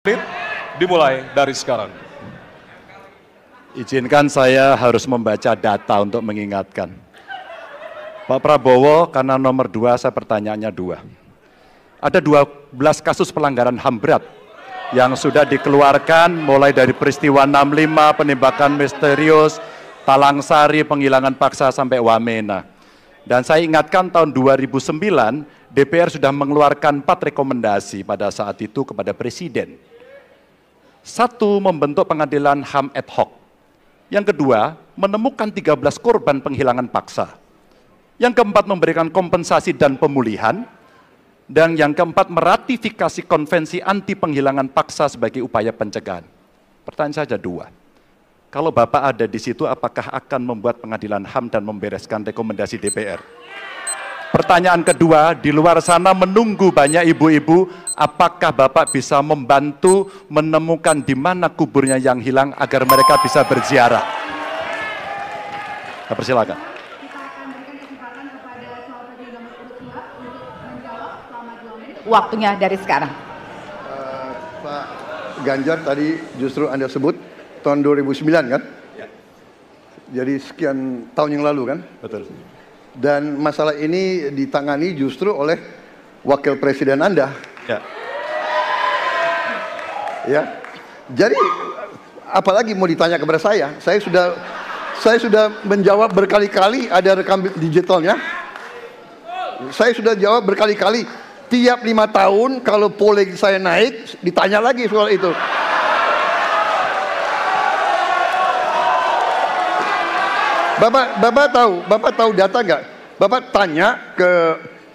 menit dimulai dari sekarang. Izinkan saya harus membaca data untuk mengingatkan. Pak Prabowo, karena nomor 2, saya pertanyaannya 2. Ada 12 kasus pelanggaran HAM berat yang sudah dikeluarkan mulai dari peristiwa 65, penembakan misterius, Talang Sari, penghilangan paksa sampai Wamena. Dan saya ingatkan tahun 2009, DPR sudah mengeluarkan 4 rekomendasi pada saat itu kepada Presiden. 1, membentuk pengadilan HAM ad hoc. Yang kedua, menemukan 13 korban penghilangan paksa. Yang keempat, memberikan kompensasi dan pemulihan. Dan yang keempat, meratifikasi konvensi anti penghilangan paksa sebagai upaya pencegahan. Pertanyaan saja 2. Kalau Bapak ada di situ, apakah akan membuat pengadilan HAM dan membereskan rekomendasi DPR? Pertanyaan kedua, di luar sana menunggu banyak ibu-ibu, apakah Bapak bisa membantu menemukan di mana kuburnya yang hilang agar mereka bisa berziarah? Saya persilakan. Waktunya dari sekarang. Pak Ganjar tadi justru Anda sebut tahun 2009 kan? Ya. Jadi sekian tahun yang lalu kan? Betul. Dan masalah ini ditangani justru oleh wakil presiden Anda. Ya. Ya. Jadi apalagi mau ditanya kepada saya? Saya sudah menjawab berkali-kali, ada rekam digitalnya. Saya sudah jawab berkali-kali. Tiap 5 tahun kalau polling saya naik, ditanya lagi soal itu. Bapak tahu data nggak? Bapak tanya ke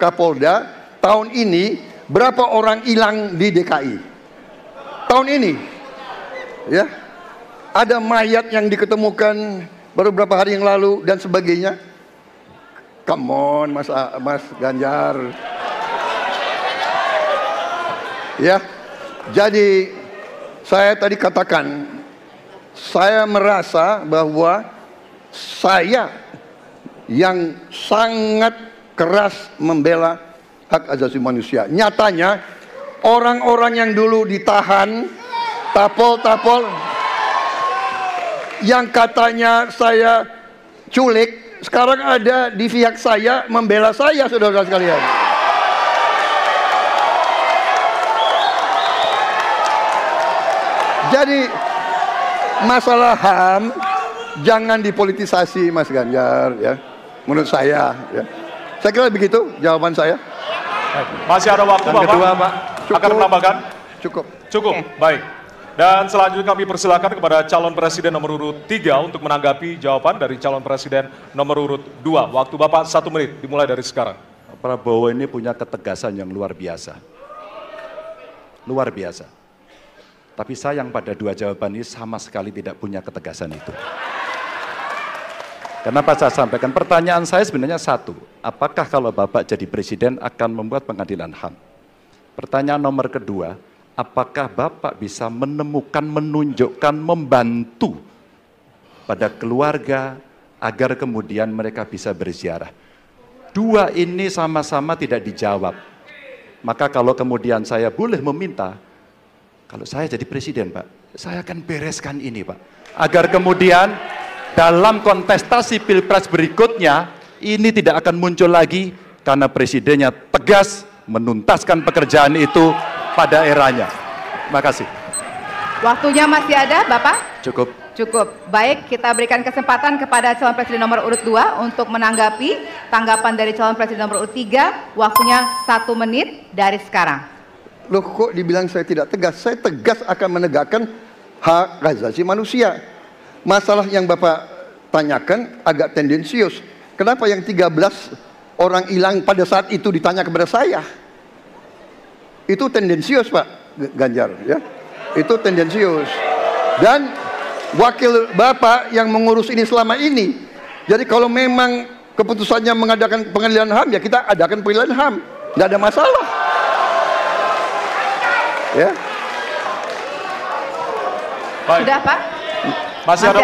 Kapolda, tahun ini berapa orang hilang di DKI? Tahun ini, ya, ada mayat yang diketemukan baru beberapa hari yang lalu dan sebagainya. Come on, Mas Ganjar. Ya, jadi saya tadi katakan, saya merasa bahwa saya yang sangat keras membela hak asasi manusia. Nyatanya orang-orang yang dulu ditahan, tapol-tapol, yang katanya saya culik, sekarang ada di pihak saya membela saya, saudara-saudara sekalian. Jadi masalah HAM jangan dipolitisasi, Mas Ganjar, ya. Menurut saya, ya. Saya kira begitu jawaban saya. Masih ada waktu, Bapak? Kedua, Pak. Akan menambahkan? Cukup. Cukup, baik. Dan selanjutnya kami persilakan kepada calon presiden nomor urut 3 untuk menanggapi jawaban dari calon presiden nomor urut 2. Waktu Bapak 1 menit, dimulai dari sekarang. Pak Prabowo ini punya ketegasan yang luar biasa. Luar biasa. Tapi sayang pada 2 jawaban ini sama sekali tidak punya ketegasan itu. Kenapa saya sampaikan? Pertanyaan saya sebenarnya 1. Apakah kalau Bapak jadi presiden akan membuat pengadilan HAM? Pertanyaan nomor kedua, apakah Bapak bisa menemukan, menunjukkan, membantu pada keluarga agar kemudian mereka bisa berziarah? 2 ini sama-sama tidak dijawab. Maka kalau kemudian saya boleh meminta, kalau saya jadi presiden, Pak, saya akan bereskan ini, Pak. Agar kemudian dalam kontestasi pilpres berikutnya, ini tidak akan muncul lagi karena presidennya tegas menuntaskan pekerjaan itu pada eranya. Terima kasih. Waktunya masih ada, Bapak? Cukup. Cukup. Baik, kita berikan kesempatan kepada calon presiden nomor urut 2 untuk menanggapi tanggapan dari calon presiden nomor urut 3. Waktunya 1 menit dari sekarang. Loh, kok dibilang saya tidak tegas? Saya tegas akan menegakkan hak asasi manusia. Masalah yang Bapak tanyakan agak tendensius. Kenapa yang 13 orang hilang pada saat itu ditanya kepada saya? Itu tendensius, Pak Ganjar, ya. Itu tendensius. Dan wakil Bapak yang mengurus ini selama ini. Jadi kalau memang keputusannya mengadakan pengadilan HAM, ya kita adakan pengadilan HAM. Tidak ada masalah. Ya. Baik. Sudah, Pak? Masih ada